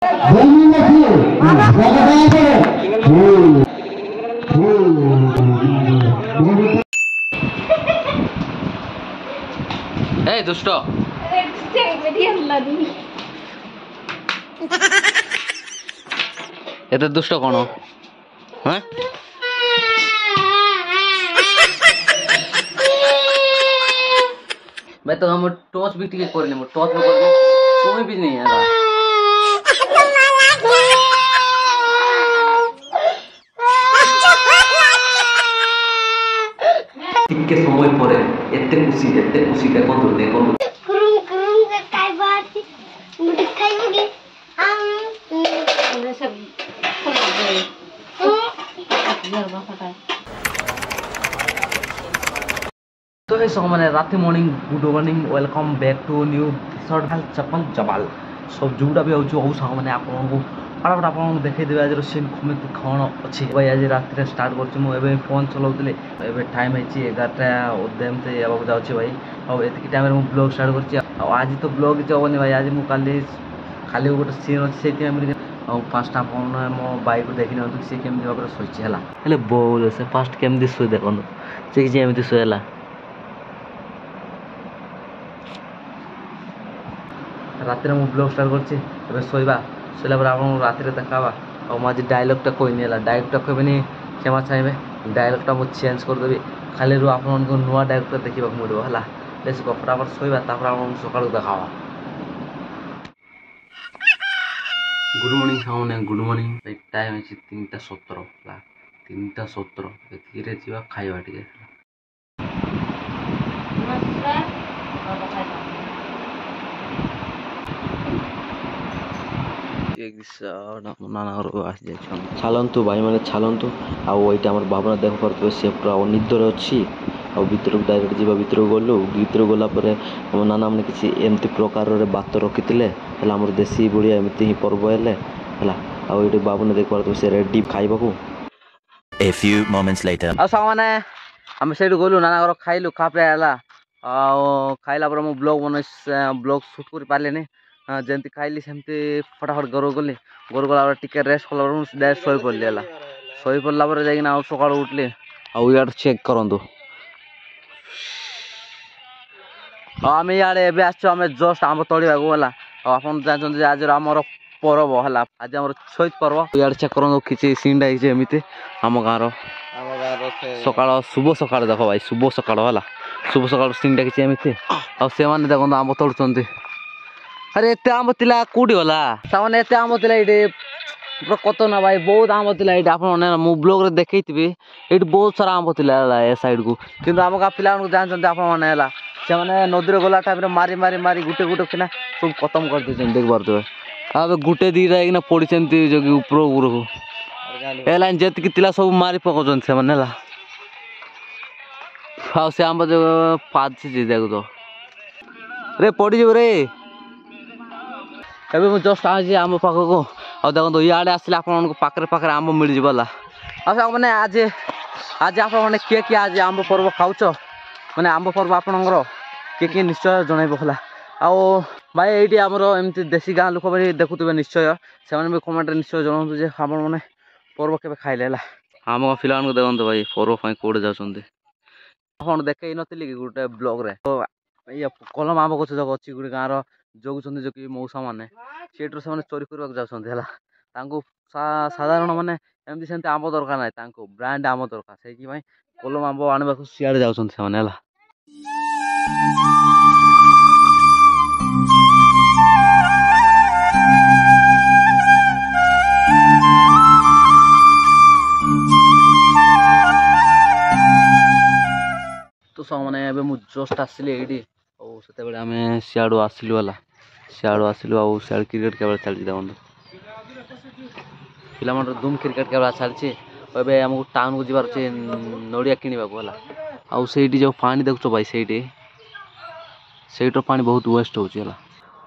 এই দুষ্ট এত দুষ্ট কোন হ্যাঁ भाई तो हम टॉर्च भी टिके करने मो टॉर्च में करने कोई भी नहीं है यार टिके समय परे एते खुशी देखो तो कुरुम के काय बात मुझे खाइबे हम सब गरबा फटाए तो है सो मैंने रात morning good morning welcome back to new episode चपल जबाल सब जोटा भी होची ओ सांग माने आपन को फटाफट आपन देखै देबे आज सीन कमेंट खाण अछि भाई आज रात रे स्टार्ट करछि मु एबे फोन चलाउतले एबे टाइम हैछि 11टा उद्यम से आबक जाउछि भाई और एतकी टाइम रे मु ब्लॉग स्टार्ट करछि और आज तो ब्लॉग जवनी भाई आज मु खाली गोटे सीन अछि सेति हम और पांचटा फोन मो बाइक को देखि न से केम दिबा पर सोचि हला हेले बोल से फास्ट केम दिस देखन से कि जेमिति सोयला रात में ब्लॉग स्टार्ट कर शोबा शोला आप रात देखावा और मुझे डायलॉगटा कहनी है डायलॉगटा कहबेनि क्षमा चाहिए डायलॉगटा मुझे चेंज करदेवी खाली आप नुआ डायलॉगटा देखा मिलो है बेस फटाफट शोबा सका देखावा गुड मॉर्निंग सामने गुड मॉर्निंग टाइम है 3:17 3:17 एतिरे खाइबा टिके छालतु भाई मैंने छालतु आईटा आम भावना देख पारे सी पूरा निदर अच्छी आर को डायरेक्ट जीवा भर गलु भर गलापर आम नाना मैंने किसी एमती प्रकार बात रखी आम देशी बुढ़िया एमती ही पर्व है भावना देख पारे से रेडी खाइबा A few moments later साने आम से गलु नाना घर खाइलु खापे खाइला मु ब्लॉग बन ब्लॉग सुट कर पारे जमी खाइली सेमती फटाफट घर गली घर गला टिके रेस्ट कला डायरेक्ट शोई पड़ली है शोई पड़ला जाइना सका उठली आड़ चेक करूँ आम इे आम जस्ट आम तोड़ा गला आप जानते आज आमर पर्व है आज आम छठ पर्व इे चेक करूँ किसी सीनटा एमती आम गाँव सका शुभ सका देख भाई शुभ सका है शुभ सका सीनटा किसी एमती आने देखो आम तोड़ुंट अरे एत आम तिला कौटी गला सामने एत आम तिला ये पूरा कत ना भाई बहुत आम तिला ये आप ब्लॉग रे देखी ये बहुत सारा आम तिला ए साइड को किंतु आम गाँ पिला जानते आप नदी गला टाइम मारी मारी मारी गुटे गुटे किना सब खत्म कर देते देख पारे अब गुटे दीटा पड़ी जो कि ऊपर को ए लाइन जी सब मारी पकाउन से आम जो पाची देख तो रे पड़ी रे एबे मुझे जस्ट आज आम पाखक आ देखो इे आसले पाखे आम मिल जाला मैंने आज आज आप किए आज आम पर्व खाऊच मैंने आम पर्व आपणकर किए निश्चय जनइब है आओ भाई ये आमर एमती देशी गाँ लोक भी देखुवे निश्चय से भी कमेंट निश्चय जनातु जे आप मैंने पर्व के खाइले आम गाँ पिला देखते भाई पर्व कौटे जाऊँगी आप देखी नी कि गोटे ब्लॉग रे तो ये कलम आम गच जगह अच्छी गोटे गाँव जगुंट जो कि मौसा मैंने सीट्रु से चोरी करने जाऊँगी साधारण माने एमती सेमती आम दरकार ना ब्रांड आम दरकार से कलम आम आने सियाड़े जाऊँगी तो सामने एबे मु जस्ट आसली ये और से आम सियाड़ू आसलु है सियाड़ू आसलु आड़ क्रिकेट केवल चलती देखो पिला धूम क्रिकेट केवल चलती ए आमको टाउन को जीवार अच्छे नड़िया किणवाक है जो पानी देखुच भाई से पानी बहुत वेस्ट होगा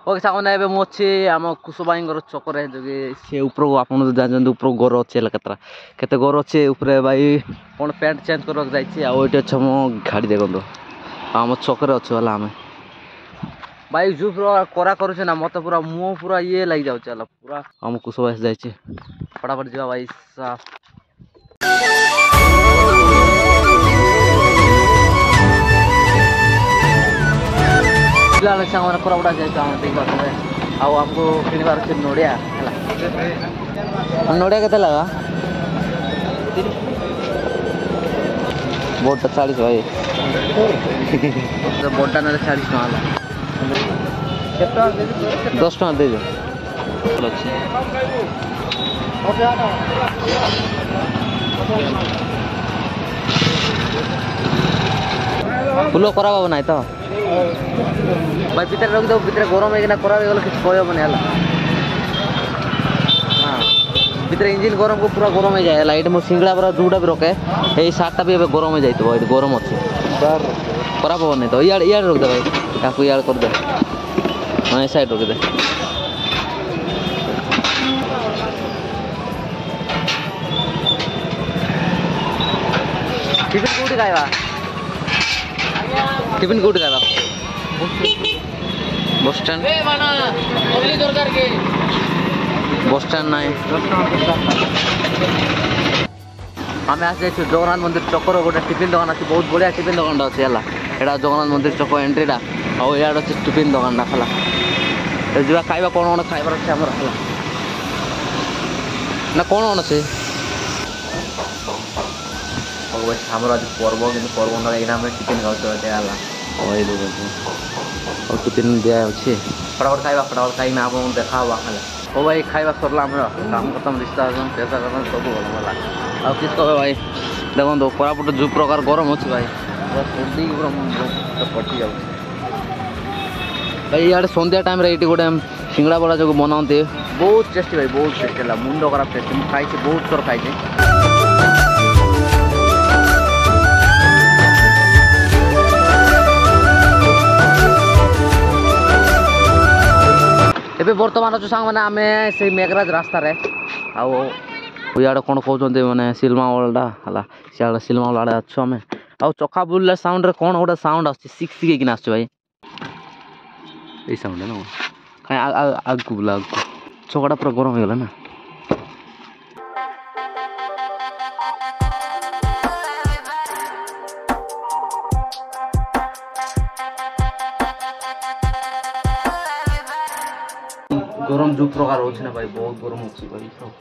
ओके सामने एबे मु अच्छी आम कुशु भाई चक्कर जो कि सी ऊपर को आप जानते ऊपर घर अच्छे केते घर अच्छे ऊपर भाई कौन पैंट चेंज करवाक जाइए अच्छे मो गाड़ी देखो आम छक अच्छे आम भाई जो पूरा करा करुचे ना मत पूरा मुँह पूरा ये लग जाऊे चल पूरा हमको सब आस जाए फटाफट जा भाई साफ सामान कोरापुटा जाए आमको किणवार अच्छे नड़िया नड़िया के लगा बोर्डा 40 भाई बोर्डा ना 40 टका 10 टका दे फुल करा ना तो भाई भितर रखी दो भितर गरम होना करा किसी कहबनी है हाँ भितर इंजिन गरम को पूरा गरम हो जाए ये मो सिंगड़ा पूरा जोटा भी रखे ये सार्टा भी गरम हो जाए ये गरम अच्छे खराब हम नहीं तो इे रखदे भाई या इे करदे हाँ साइड रखदे टिफिन कौटी खाइबा टिफिन कौटी खाइबा बस स्टैंड बस स्टैंड ना आम आस जाइए जगन्नाथ मंदिर चक्कर गोटे टिफिन दुकान अच्छे बहुत बढ़िया टिफिन दुकान अच्छे है यहाँ जगन्नाथ मंदिर चक एंट्रीटा और इे अच्छे टिफिन दुकान है जा खाइबा कौन कौन खाइबार अच्छे आमर है ना कौन कौन अच्छे आमर आज पर्व कि पर्व ना आम टिफिन खाऊँ और टिफिन दिया अच्छे फटाफट खाइबा फटाफट खाई आप देखा हुआ ओ भाई खाइबा सरला काम खत्म रिश्ता पैसा खत्म सब भल आ किस कहे भाई देखो कोरापुट जो प्रकार गरम अच्छे भाई पूरा सर्दी पूरा पटी जा भाई इे सन्ध्या टाइम ये गोटे सिंगड़ा बड़ा जो बनाते बहुत टेस्टी भाई बहुत टेस्टी है मुंड खराब टेस्टी मुझे खाई बहुत थर खाई एबे बर्तमान जो सांग मैंने आम से मेघराज रास्ता आड़ कौन कहते मैंने सिलमावलटा है सियाड़ा सिलमावल आड़े अच्छे आम आ चका बुल्ला साउंड रे कौन गोटे साउंड आसिक आस भाई ये साउंड है ना कहीं आग बुला चकाटा पूरा गरम हो गला ना गरम जो प्रकार होना भाई बहुत गरम होची भाई सब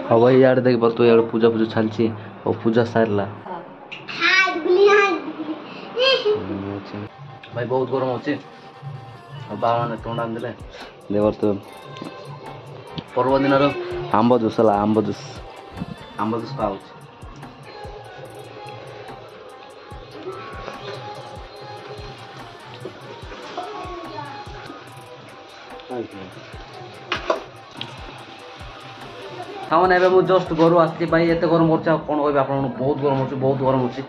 हाँ भाई यार देख तो यार पूजा पूजा चलती और पूजा सारला भाई बहुत गरम होची बाबा ने टोंडा देले देवर तो पर्व दिन आंब जूस है आंब जूस पाऊँ हाँ मैंने मुझे जस्ट घर आसी भाई एत गरम कर कौन कह आप बहुत गरम अच्छी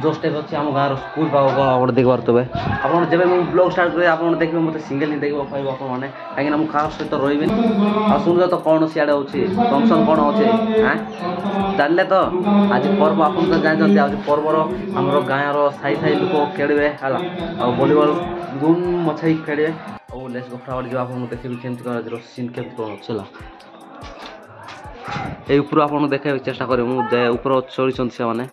जस्ट एवं अच्छी आम गाँव स्कूल पाग देख पारे आप जब मुझे ब्लॉग स्टार्ट करेंगे आप देखिए मतलब सिंगल नहीं देखा पाइब आपने कहीं मुझे क्या सहित रही आ शुणुच तो कौन सियाड़े हो फंक्शन कौन अच्छे हाँ जानले तो आज पर्व आप जानते आज पर्वर आम गाँव साई साई लोक खेड़े है भलीबल धूम मछाई खेड़े और लेस फटाफट जो आप देखिए केमती सीन केमती कौन अच्छे ये ऊपर आप देखा चेष्टा करें मुझे ऊपर चढ़ी से मैंने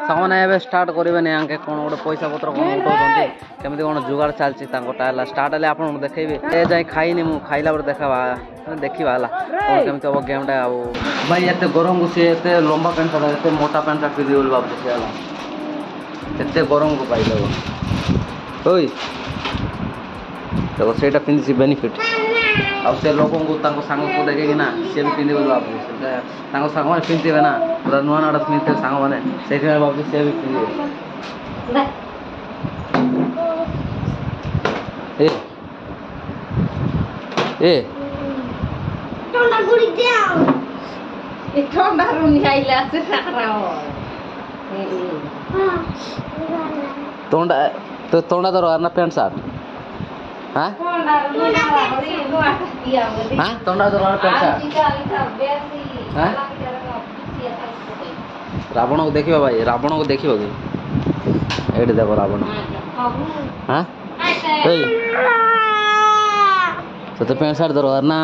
सामने स्टार्ट करेंगे आगे कौन गोटे पैसा पत्र कौन उठाऊँ केमी कौन जुगाड़ चलती स्टार्ट है आप देखेबी ए जाए खाईनी मुझे खाइला देखा देखा कौन केमी हम गेमटा भाई एत गरम को सी एत लंबा पैंट शार्ट एत मोटा पैंट शार्ट पिंधि भाई एत गरम को पाइल ओई देखो सेटा पिंधि बेनिफिट आउ से लोक को सांग को देखे ना सी भी पिंधे भाव सांग मैंने पिंधे ना पूरा नुआ नुआ पिंधे सांग मैंने से भाव सी भी पिंधे ए ठंडा गुड़ी दे ठंडा रुनी आइला से तोंडा तो तोंडा तो ना पैंट शर्ट हाँ हाँ तोंडा तो पैंट शर्ट हाँ रावण को देखियो भाई रावण को देखियो कि एडी देखो रावण हाँ तो पैंट शर्ट दरकार ना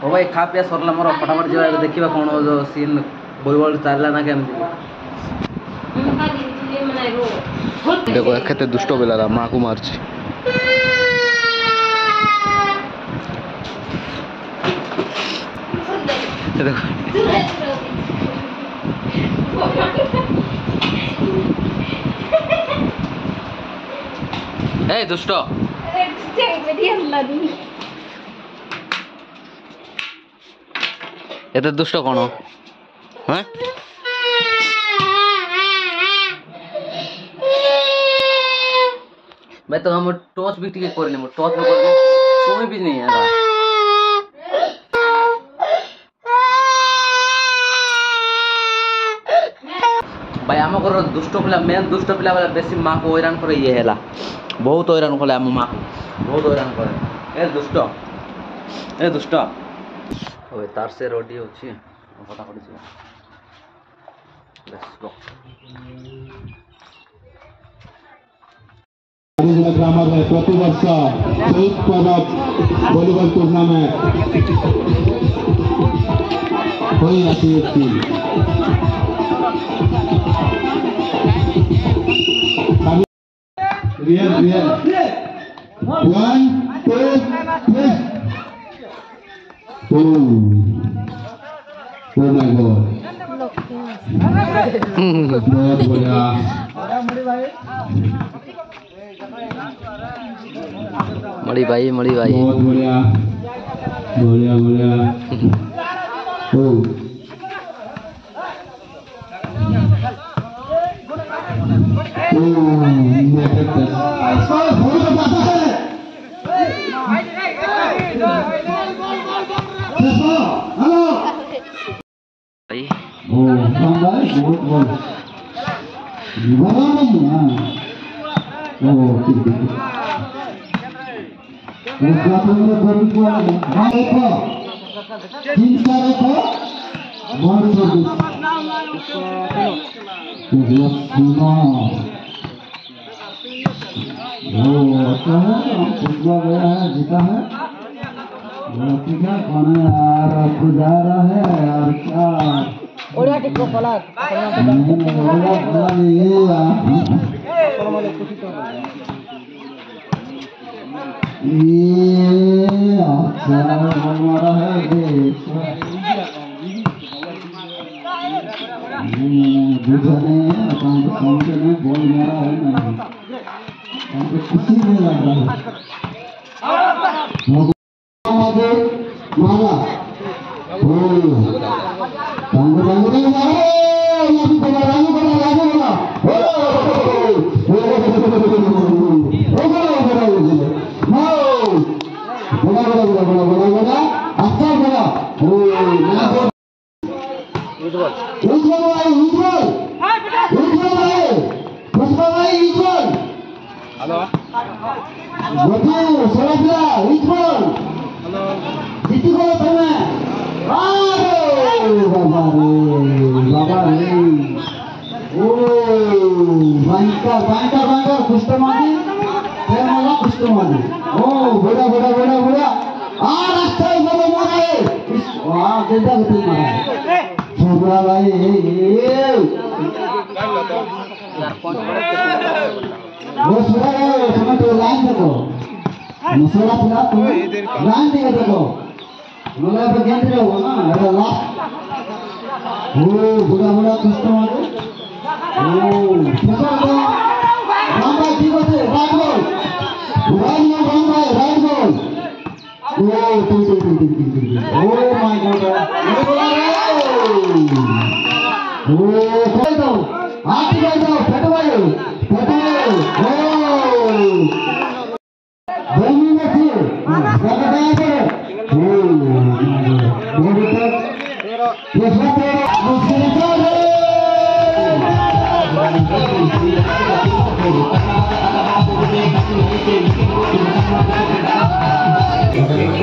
ओ भाई खा पिया सरला मोर फटाफट जो देखिबा कोन जो सीन बोल बोल चलला ना केमती देखो केते दुष्ट बेला माँ को मारछि देखो ए दुष्ट एते दुष्ट कोन हाँ भाई तो हम टॉर्च भी टिके करने मो टॉर्च में करने कोई भी नहीं है भाई आम घर दुष्ट पिला मेन दुष्ट पिला वाला बेसी माँ को हैरान करे ये हैला बहुत हैरान कले आम माँ बहुत हैरान करे ए दुष्ट ओए तार से रेडी होची फटाफट जी लेट्स गो ग्रामर में प्रति वर्ष शहीद पदक वॉलीबॉल टूर्नामेंट होई आसी रियल 1 2 3 Oh my God बहुत बढ़िया मड़ी भाई बहुत बढ़िया जीता है क्या कौन है यार जा रहा है यार क्या ओड़ा टिको पलट ये अच्छा हमारा है दूसरे अकाउंट में बोल मारा है नहीं खुशी नहीं लग रहा है मारा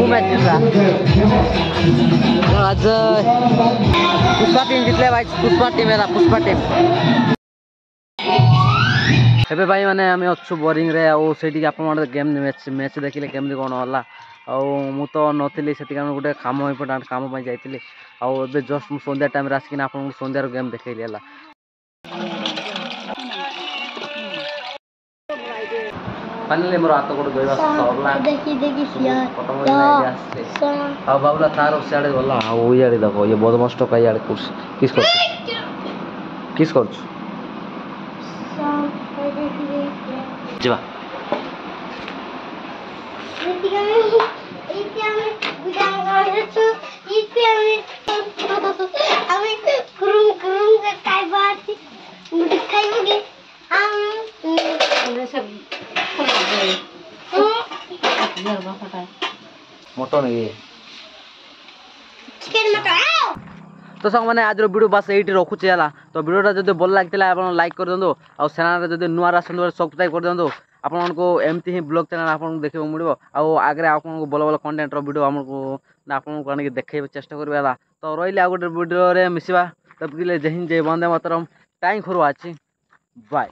मैच जितला आज पुष्पा टीम जितले भाई पुष्पा टीम है पुष्पा टीम ଏବେ ଭାଇ ମାନେ ଆମେ ଅଛୁ ବୋରିଂରେ ଆଉ ସେଇଠିକି ଆପଣ ଗେମ୍ ମ୍ୟାଚ୍ ଦେଖିଲେ କେମିତି କ'ଣ ହେଲା ଆଉ ମୁଁ ତ ନଥିଲି ସେଥିପାଇଁ ଆମେ ଗୋଟେ କାମ ଇମ୍ପୋର୍ଟାଣ୍ଟ କାମ ପାଇଁ ଯାଇଥିଲି ଆଉ ଏବେ ଜଷ୍ଟ ମୁଁ ସନ୍ଧ୍ୟା ଟାଇମ୍ରେ ଆସିକିନା ଆପଣଙ୍କୁ ସନ୍ଧ୍ୟାର ଗେମ୍ ଦେଖେଇଲି ହେଲା फाइनली मोर हाथ गोटे धोवा सरला ଆଉ ବାବୁଲା ତାର ସିଆଡ଼େ ଗଲା ଆଉ ଇଆଡ଼େ ଦେଖ ଇଏ ବଦମାସ ଟୋକା ଇଆଡ଼େ କିସ୍ କରୁଛୁ ଯିବା मटन ये तो संग मैंने आज वीडियो बस ये रखुचे है तो वीडियोटा जो भल लगी आप लाइक कर दिंतु और चैनल जो नुआ आसतु सब्सक्राइब कर दिंतु आपको एमती ही ब्लॉग चैनल आपको देखा मिलो आगे आपको भल भल कंटेंट वीडियो आमको आपको आने देखे चेष्टा करा तो रही आ गोटे वीडियो मिसवा तब जय हिंद जय वंदे मातरम टाइम खरु अच्छी बाय।